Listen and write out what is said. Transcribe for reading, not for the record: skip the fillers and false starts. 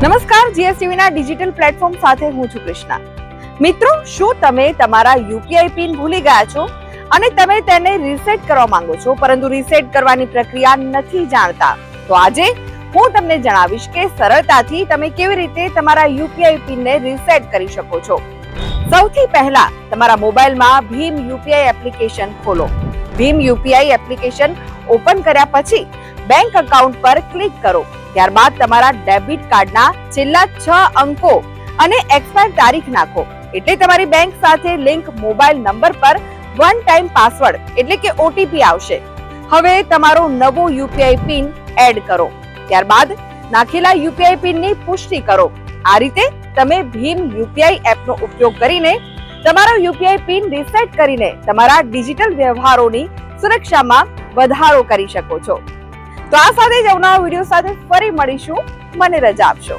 નમસ્કાર, જીએસટીવી ના digital platform સાથે હું છું કૃષ્ણા. મિત્રો, શું તમે તમારા યુપીઆઈ પિન ભૂલી ગયા છો અને તમે તેને રીસેટ કરવા માંગો છો, પરંતુ રીસેટ કરવાની પ્રક્રિયા નથી જાણતા? તો આજે હું તમને જણાવીશ કે સરળતાથી તમે કેવી રીતે તમારા યુપીઆઈ પિનને રીસેટ કરી શકો છો. સૌથી પહેલા તમારા મોબાઈલમાં ભીમ યુપીઆઈ એપ્લિકેશન ખોલો. ભીમ યુપીઆઈ એપ્લિકેશન ઓપન કર્યા પછી બેંક એકાઉન્ટ પર ક્લિક કરો. ત્યારબાદ તમારા ડેબિટ કાર્ડના છેલ્લા 6 અંકો અને એક્સપાયર તારીખ નાખો. એટલે તમારી બેંક સાથે લિંક મોબાઈલ નંબર પર વન ટાઈમ પાસવર્ડ એટલે કે ઓટીપી આવશે. હવે તમારો નવો યુપીઆઈ પિન એડ કરો. ત્યારબાદ નાખેલા યુપીઆઈ પિનની પુષ્ટિ કરો. આ રીતે તમે ભીમ યુપીઆઈ એપનો ઉપયોગ કરીને તમારો યુપીઆઈ પિન રીસેટ કરીને તમારા ડિજિટલ વ્યવહારોની સુરક્ષામાં વધારો કરી શકો છો. તો આ સાથે જ આવનારા વિડીયો સાથે ફરી મળીશું. મને રજા આપશો.